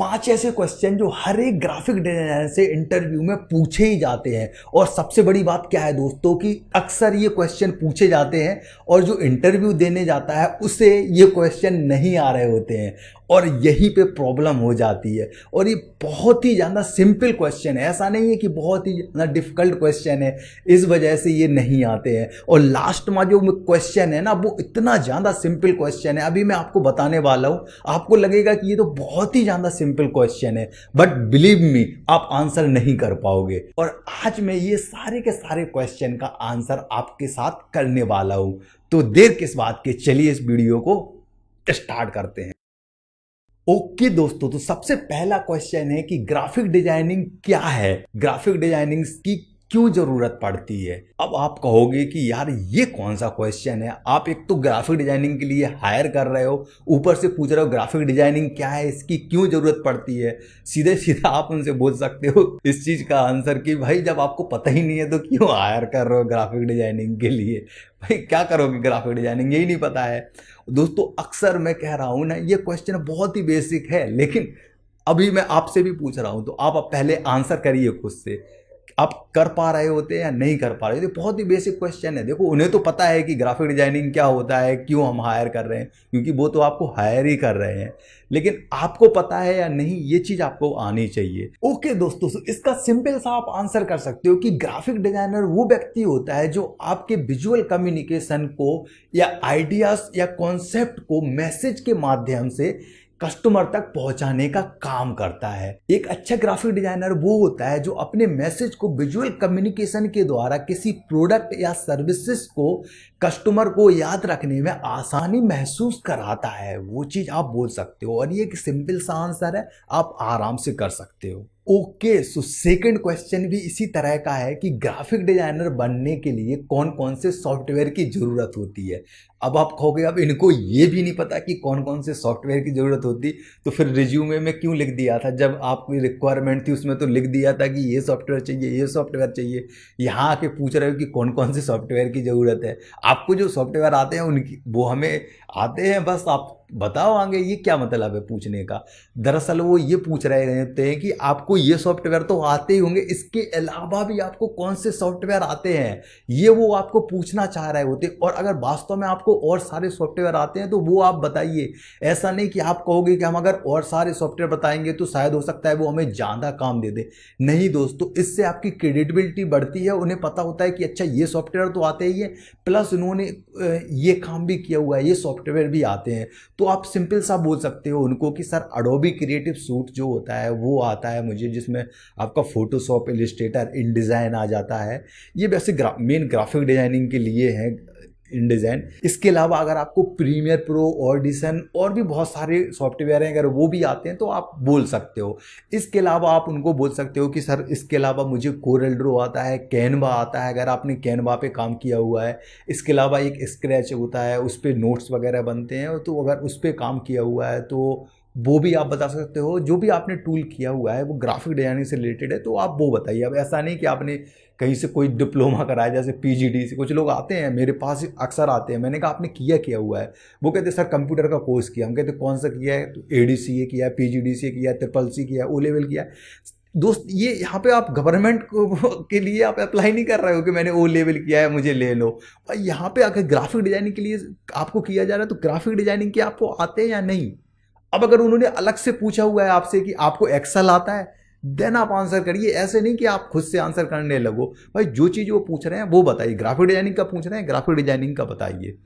5 ऐसे क्वेश्चन जो हर एक ग्राफिक डिजाइनर से इंटरव्यू में पूछे ही जाते हैं। और सबसे बड़ी बात क्या है दोस्तों कि अक्सर ये क्वेश्चन पूछे जाते हैं और जो इंटरव्यू देने जाता है उसे ये क्वेश्चन नहीं आ रहे होते हैं और यहीं पे प्रॉब्लम हो जाती है। और ये बहुत ही ज़्यादा सिंपल क्वेश्चन है, ऐसा नहीं है कि बहुत ही ज़्यादा डिफिकल्ट क्वेश्चन है, इस वजह से ये नहीं आते हैं। और लास्ट में जो क्वेश्चन है ना वो इतना ज़्यादा सिंपल क्वेश्चन है, अभी मैं आपको बताने वाला हूँ। आपको लगेगा कि ये तो बहुत ही ज़्यादा सिंपल क्वेश्चन है, बट बिलीव मी आप आंसर नहीं कर पाओगे। और आज मैं ये सारे के सारे क्वेश्चन का आंसर आपके साथ करने वाला हूँ। तो देर किस बात के, चलिए इस वीडियो को स्टार्ट करते हैं। ओके दोस्तों, तो सबसे पहला क्वेश्चन है कि ग्राफिक डिजाइनिंग क्या है, ग्राफिक डिजाइनिंग की क्यों जरूरत पड़ती है। अब आप कहोगे कि यार ये कौन सा क्वेश्चन है, आप एक तो ग्राफिक डिजाइनिंग के लिए हायर कर रहे हो, ऊपर से पूछ रहे हो ग्राफिक डिजाइनिंग क्या है, इसकी क्यों जरूरत पड़ती है। सीधे सीधा आप उनसे बोल सकते हो इस चीज का आंसर कि भाई जब आपको पता ही नहीं है तो क्यों हायर कर रहे हो ग्राफिक डिजाइनिंग के लिए। भाई क्या करोगे ग्राफिक डिजाइनिंग, यही नहीं पता है। दोस्तों अक्सर मैं कह रहा हूं ना ये क्वेश्चन बहुत ही बेसिक है, लेकिन अभी मैं आपसे भी पूछ रहा हूं तो आप पहले आंसर करिए खुद से, आप कर पा रहे होते हैं या नहीं कर पा रहे होते। बहुत ही बेसिक क्वेश्चन है। देखो उन्हें तो पता है कि ग्राफिक डिजाइनिंग क्या होता है, क्यों हम हायर कर रहे हैं, क्योंकि वो तो आपको हायर ही कर रहे हैं, लेकिन आपको पता है या नहीं ये चीज आपको आनी चाहिए। ओके दोस्तों, इसका सिंपल सा आप आंसर कर सकते हो कि ग्राफिक डिजाइनर वो व्यक्ति होता है जो आपके विजुअल कम्युनिकेशन को या आइडियाज या कॉन्सेप्ट को मैसेज के माध्यम से कस्टमर तक पहुंचाने का काम करता है। एक अच्छा ग्राफिक डिजाइनर वो होता है जो अपने मैसेज को विजुअल कम्युनिकेशन के द्वारा किसी प्रोडक्ट या सर्विसेज को कस्टमर को याद रखने में आसानी महसूस कराता है, वो चीज आप बोल सकते हो। और ये एक सिंपल सा आंसर है, आप आराम से कर सकते हो। ओके, सो सेकंड क्वेश्चन भी इसी तरह का है कि ग्राफिक डिजाइनर बनने के लिए कौन कौन से सॉफ्टवेयर की जरूरत होती है। अब आप कहोगे अब इनको ये भी नहीं पता कि कौन कौन से सॉफ्टवेयर की जरूरत होती, तो फिर रिज्यूमे में क्यों लिख दिया था, जब आपकी रिक्वायरमेंट थी उसमें तो लिख दिया था कि ये सॉफ्टवेयर चाहिए, ये सॉफ्टवेयर चाहिए। यहाँ आके पूछ रहे हो कि कौन कौन से सॉफ्टवेयर की जरूरत है। आपको जो सॉफ्टवेयर आते हैं उनकी वो हमें आते हैं, बस आप बताओ आगे ये क्या मतलब है पूछने का। दरअसल वो ये पूछ रहे होते हैं कि आपको ये सॉफ्टवेयर तो आते ही होंगे, इसके अलावा भी आपको कौन से सॉफ्टवेयर आते हैं, ये वो आपको पूछना चाह रहे होते हैं। और अगर वास्तव में आपको और सारे सॉफ्टवेयर आते हैं तो वो आप बताइए। ऐसा नहीं कि आप कहोगे कि हम अगर और सारे सॉफ्टवेयर बताएंगे तो शायद हो सकता है वो हमें ज़्यादा काम दे दे। नहीं दोस्तों, इससे आपकी क्रेडिबिलिटी बढ़ती है। उन्हें पता होता है कि अच्छा ये सॉफ्टवेयर तो आते ही है, प्लस उन्होंने ये काम भी किया हुआ है, ये सॉफ्टवेयर भी आते हैं। तो आप सिंपल सा बोल सकते हो उनको कि सर एडोबी क्रिएटिव सूट जो होता है वो आता है मुझे, जिसमें आपका फोटोशॉप, इलस्ट्रेटर, इनडिज़ाइन आ जाता है। ये वैसे मेन ग्राफिक डिजाइनिंग के लिए है इनडिज़ाइन। इसके अलावा अगर आपको प्रीमियर प्रो, ऑडिशन और भी बहुत सारे सॉफ्टवेयर हैं, अगर वो भी आते हैं तो आप बोल सकते हो। इसके अलावा आप उनको बोल सकते हो कि सर इसके अलावा मुझे कोरल ड्रॉ आता है, कैनवा आता है, अगर आपने कैनवा पे काम किया हुआ है। इसके अलावा एक स्क्रैच होता है, उस पर नोट्स वगैरह बनते हैं, तो अगर उस पर काम किया हुआ है तो वो भी आप बता सकते हो। जो भी आपने टूल किया हुआ है वो ग्राफिक डिजाइनिंग से रिलेटेड है तो आप वो बताइए। अब ऐसा नहीं कि आपने कहीं से कोई डिप्लोमा कराया, जैसे पीजीडी से कुछ लोग आते हैं मेरे पास अक्सर आते हैं, मैंने कहा आपने किया हुआ है, वो कहते सर कंप्यूटर का कोर्स किया। हम कहते कौन सा किया है, तो एडीसीए किया है, पीजीडीसीए किया है, ट्रिपल-सी किया है, ओ लेवल किया है। दोस्त ये यहाँ पे आप गवर्नमेंट के लिए आप अप्लाई नहीं कर रहे हो कि मैंने ओ लेवल किया है मुझे ले लो। और यहाँ पे अगर ग्राफिक डिजाइनिंग के लिए आपको किया जा रहा है तो ग्राफिक डिजाइनिंग के आपको आते हैं या नहीं। अब अगर उन्होंने अलग से पूछा हुआ है आपसे कि आपको एक्सेल आता है, देन आप आंसर करिए। ऐसे नहीं कि आप खुद से आंसर करने लगो। भाई जो चीज़ वो पूछ रहे हैं वो बताइए। ग्राफिक डिजाइनिंग का पूछ रहे हैं, ग्राफिक डिजाइनिंग का बताइए,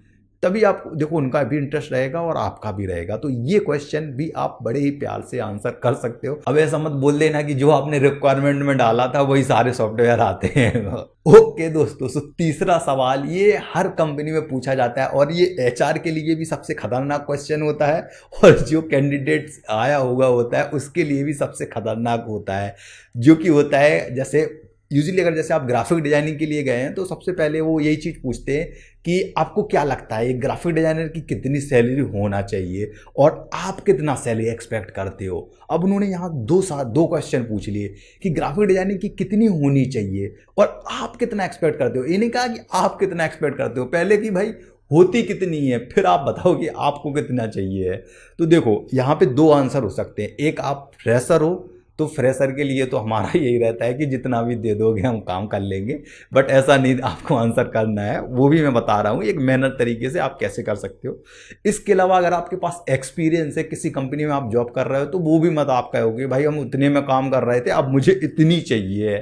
तभी आप देखो उनका भी इंटरेस्ट रहेगा और आपका भी रहेगा। तो ये क्वेश्चन भी आप बड़े ही प्यार से आंसर कर सकते हो। अब ऐसा मत बोल देना कि जो आपने रिक्वायरमेंट में डाला था वही सारे सॉफ्टवेयर आते हैं। ओके दोस्तों, तो तीसरा सवाल ये हर कंपनी में पूछा जाता है और ये एचआर के लिए भी सबसे खतरनाक क्वेश्चन होता है और जो कैंडिडेट आया होता है उसके लिए भी सबसे खतरनाक होता है, जो कि होता है जैसे यूजुअली अगर जैसे आप ग्राफिक डिजाइनिंग के लिए गए हैं तो सबसे पहले वो यही चीज़ पूछते हैं कि आपको क्या लगता है एक ग्राफिक डिजाइनर की कितनी सैलरी होना चाहिए और आप कितना सैलरी एक्सपेक्ट करते हो। अब उन्होंने यहाँ दो क्वेश्चन पूछ लिए कि ग्राफिक डिजाइनिंग की कितनी होनी चाहिए और आप कितना एक्सपेक्ट करते हो। ये नहीं कहा कि आप कितना एक्सपेक्ट करते हो, पहले कि भाई होती कितनी है, फिर आप बताओ कि आपको कितना चाहिए है। तो देखो यहाँ पे दो आंसर हो सकते हैं, एक आप फ्रेशर हो तो फ्रेशर के लिए तो हमारा यही रहता है कि जितना भी दे दोगे हम काम कर लेंगे, बट ऐसा नहीं आपको आंसर करना है, वो भी मैं बता रहा हूँ एक मेहनत तरीके से आप कैसे कर सकते हो। इसके अलावा अगर आपके पास एक्सपीरियंस है, किसी कंपनी में आप जॉब कर रहे हो, तो वो भी मत आप कहोगे भाई हम उतने में काम कर रहे थे अब मुझे इतनी चाहिए।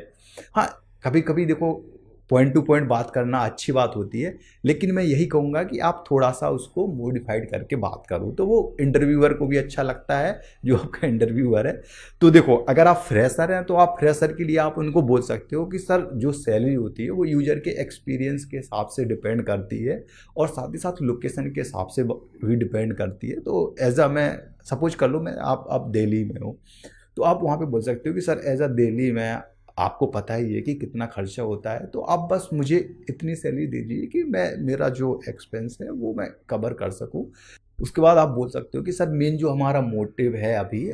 हाँ, कभी कभी देखो पॉइंट टू पॉइंट बात करना अच्छी बात होती है, लेकिन मैं यही कहूँगा कि आप थोड़ा सा उसको मॉडिफाइड करके बात करो तो वो इंटरव्यूअर को भी अच्छा लगता है, जो आपका इंटरव्यूअर है। तो देखो अगर आप फ्रेशर हैं तो आप फ्रेशर के लिए आप उनको बोल सकते हो कि सर जो सैलरी होती है वो यूजर के एक्सपीरियंस के हिसाब से डिपेंड करती है और साथ ही साथ लोकेशन के हिसाब से भी डिपेंड करती है। तो एज अ मैं सपोज कर लो मैं आप दिल्ली में हो, तो आप वहाँ पे बोल सकते हो कि सर एज अ दिल्ली में आपको पता ही है कि कितना खर्चा होता है, तो आप बस मुझे इतनी सैलरी दीजिए कि मैं मेरा जो एक्सपेंस है वो मैं कवर कर सकूं। उसके बाद आप बोल सकते हो कि सर मेन जो हमारा मोटिव है अभी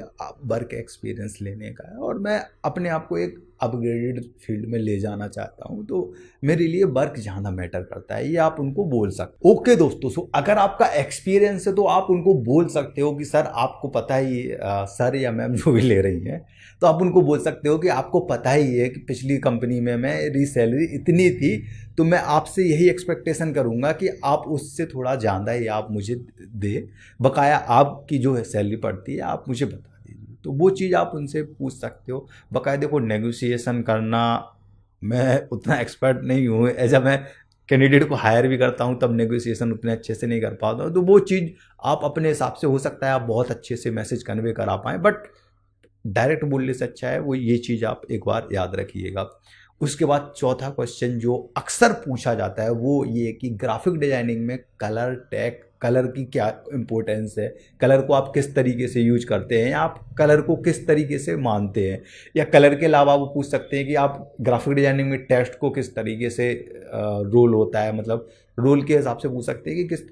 वर्क एक्सपीरियंस लेने का है और मैं अपने आप को एक अपग्रेडेड फील्ड में ले जाना चाहता हूं, तो मेरे लिए वर्क ज़्यादा मैटर करता है, ये आप उनको बोल सकते हो। ओके दोस्तों, सो अगर आपका एक्सपीरियंस है तो आप उनको बोल सकते हो कि सर आपको पता ही सर या मैम जो भी ले रही हैं, तो आप उनको बोल सकते हो कि आपको पता ही है कि पिछली कंपनी में मेरी सैलरी इतनी थी, तो मैं आपसे यही एक्सपेक्टेशन करूंगा कि आप उससे थोड़ा ज़्यादा ही आप मुझे दे, बकाया आपकी जो है सैलरी पड़ती है आप मुझे बता दीजिए। तो वो चीज़ आप उनसे पूछ सकते हो। बकाया देखो नेगोशिएशन करना मैं उतना एक्सपर्ट नहीं हूँ, ऐसा मैं कैंडिडेट को हायर भी करता हूँ तब नेगोशिएशन उतने अच्छे से नहीं कर पाता हूँ, तो वो चीज़ आप अपने हिसाब से हो सकता है आप बहुत अच्छे से मैसेज कन्वे करा पाएँ, बट डायरेक्ट बोलने से अच्छा है वो ये चीज़ आप एक बार याद रखिएगा। उसके बाद चौथा क्वेश्चन जो अक्सर पूछा जाता है वो ये कि ग्राफिक डिजाइनिंग में कलर टैग, कलर की क्या इंपॉर्टेंस है, कलर को आप किस तरीके से यूज करते हैं या आप कलर को किस तरीके से मानते हैं, या कलर के अलावा वो पूछ सकते हैं कि आप ग्राफिक डिजाइनिंग में टेक्स्ट को किस तरीके से रोल होता है, मतलब रोल के हिसाब से पूछ सकते हैं कि किस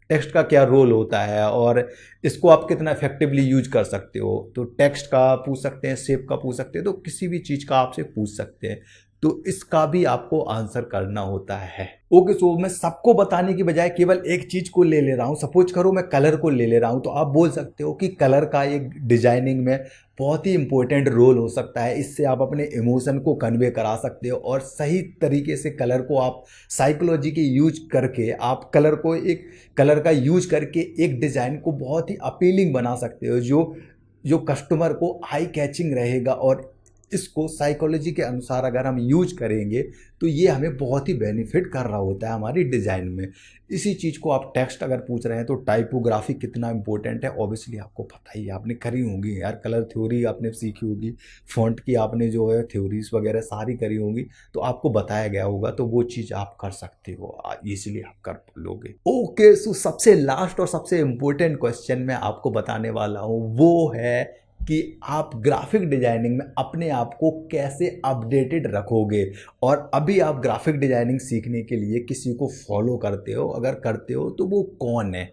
टेक्स्ट का क्या रोल होता है और इसको आप कितना इफेक्टिवली यूज कर सकते हो। तो टेक्स्ट का पूछ सकते हैं, शेप का पूछ सकते हैं, तो किसी भी चीज़ का आपसे पूछ सकते हैं, तो इसका भी आपको आंसर करना होता है। ओके, सो मैं सबको बताने की बजाय केवल एक चीज को ले ले रहा हूं, सपोज करो मैं कलर को ले ले रहा हूं, तो आप बोल सकते हो कि कलर का एक डिजाइनिंग में बहुत ही इंपॉर्टेंट रोल हो सकता है, इससे आप अपने इमोशन को कन्वे करा सकते हो और सही तरीके से कलर को आप साइकोलॉजी के यूज करके आप कलर का यूज करके एक डिजाइन को बहुत ही अपीलिंग बना सकते हो, जो जो कस्टमर को आई कैचिंग रहेगा। और इसको साइकोलॉजी के अनुसार अगर हम यूज करेंगे तो ये हमें बहुत ही बेनिफिट कर रहा होता है हमारी डिज़ाइन में। इसी चीज़ को आप टेक्स्ट अगर पूछ रहे हैं तो टाइपोग्राफी कितना इंपॉर्टेंट है ऑब्वियसली आपको पता ही है, आपने करी होंगी यार, कलर थ्योरी आपने सीखी होगी, फॉन्ट की आपने जो है थ्योरीज वगैरह सारी करी होंगी, तो आपको बताया गया होगा, तो वो चीज़ आप कर सकते हो, इसीलिए आप कर लोगे। ओके, सो सबसे लास्ट और सबसे इम्पोर्टेंट क्वेश्चन मैं आपको बताने वाला हूँ वो है कि आप ग्राफिक डिजाइनिंग में अपने आप को कैसे अपडेटेड रखोगे। और अभी आप ग्राफिक डिजाइनिंग सीखने के लिए किसी को फॉलो करते हो, अगर करते हो तो वो कौन है।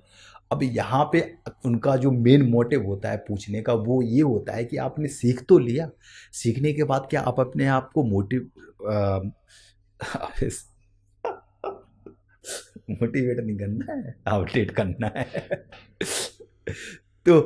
अब यहाँ पे उनका जो मेन मोटिव होता है पूछने का वो ये होता है कि आपने सीख तो लिया, सीखने के बाद क्या आप अपने आप को मोटिवेट नहीं करना है, अपडेट करना है। तो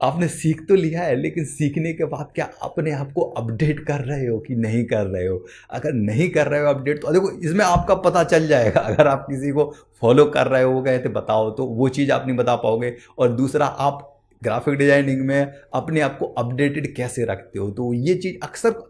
आपने सीख तो लिया है, लेकिन सीखने के बाद क्या अपने आप को अपडेट कर रहे हो कि नहीं कर रहे हो। अगर नहीं कर रहे हो अपडेट तो देखो इसमें आपका पता चल जाएगा, अगर आप किसी को फॉलो कर रहे हो गए तो बताओ, तो वो चीज़ आप नहीं बता पाओगे। और दूसरा, आप ग्राफिक डिजाइनिंग में अपने आप को अपडेटेड कैसे रखते हो, तो ये चीज़ अक्सर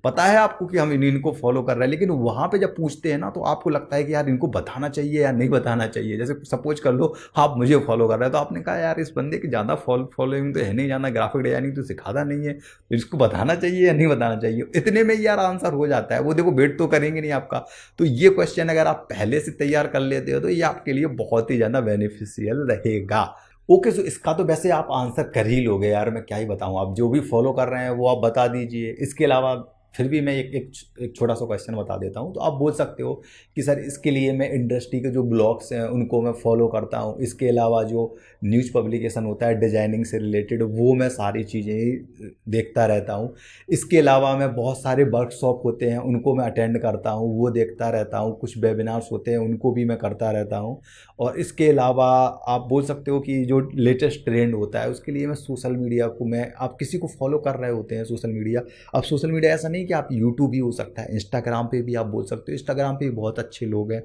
पता है आपको कि हम इनको फॉलो कर रहे हैं, लेकिन वहाँ पे जब पूछते हैं ना तो आपको लगता है कि यार इनको बताना चाहिए या नहीं बताना चाहिए। जैसे सपोज कर लो आप मुझे फॉलो कर रहे हैं, तो आपने कहा यार इस बंदे की ज़्यादा फॉलोइंग तो है नहीं, जाना ग्राफिक डिजाइनिंग तो सिखाता नहीं है, तो इसको बताना चाहिए या नहीं बताना चाहिए। इतने में यार आंसर हो जाता है, वो देखो वेट तो करेंगे नहीं आपका। तो ये क्वेश्चन अगर आप पहले से तैयार कर लेते हो तो ये आपके लिए बहुत ही ज़्यादा बेनिफिशियल रहेगा। ओके, सो इसका तो वैसे आप आंसर कर ही लोगे यार, मैं क्या ही बताऊँ, आप जो भी फॉलो कर रहे हैं वो आप बता दीजिए। इसके अलावा फिर भी मैं एक छोटा सा क्वेश्चन बता देता हूँ। तो आप बोल सकते हो कि सर इसके लिए मैं इंडस्ट्री के जो ब्लॉग्स हैं उनको मैं फॉलो करता हूँ, इसके अलावा जो न्यूज़ पब्लिकेशन होता है डिजाइनिंग से रिलेटेड वो मैं सारी चीज़ें देखता रहता हूँ। इसके अलावा मैं बहुत सारे वर्कशॉप होते हैं उनको मैं अटेंड करता हूँ, वो देखता रहता हूँ। कुछ वेबिनार्स होते हैं उनको भी मैं करता रहता हूँ। और इसके अलावा आप बोल सकते हो कि जो लेटेस्ट ट्रेंड होता है उसके लिए मैं सोशल मीडिया को आप किसी को फॉलो कर रहे होते हैं सोशल मीडिया। अब सोशल मीडिया ऐसा नहीं कि आप यूट्यूब भी हो सकता है, इंस्टाग्राम पे भी आप बोल सकते हो। इंस्टाग्राम पे भी बहुत अच्छे लोग हैं।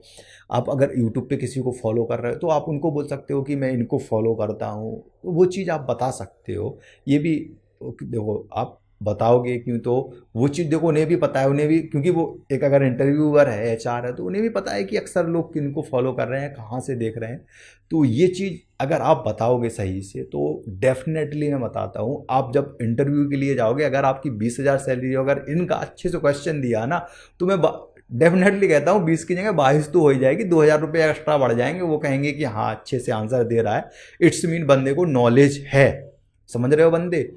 आप अगर यूट्यूब पे किसी को फॉलो कर रहे हो तो आप उनको बोल सकते हो कि मैं इनको फॉलो करता हूँ, तो वो चीज़ आप बता सकते हो। ये भी देखो आप बताओगे क्यों, तो वो चीज़ देखो उन्हें भी पता है, उन्हें भी, क्योंकि वो एक अगर इंटरव्यूअर है, एचआर है, तो उन्हें भी पता है कि अक्सर लोग किनको फॉलो कर रहे हैं, कहाँ से देख रहे हैं। तो ये चीज़ अगर आप बताओगे सही से तो डेफिनेटली मैं बताता हूँ, आप जब इंटरव्यू के लिए जाओगे, अगर आपकी 20,000 सैलरी हो, अगर इनका अच्छे से क्वेश्चन दिया ना, तो मैं डेफिनेटली कहता हूँ 20 की जगह 22 तो हो ही जाएगी, 2,000 रुपये एक्स्ट्रा बढ़ जाएंगे। वो कहेंगे कि हाँ अच्छे से आंसर दे रहा है, इट्स मीन बंदे को नॉलेज है। समझ रहे हो बंदे?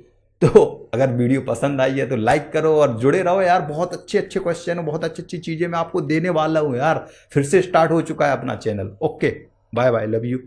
तो अगर वीडियो पसंद आई है तो लाइक करो और जुड़े रहो यार, बहुत अच्छे अच्छे क्वेश्चन और बहुत अच्छी अच्छी चीज़ें मैं आपको देने वाला हूँ यार। फिर से स्टार्ट हो चुका है अपना channel. Okay, bye bye, love you.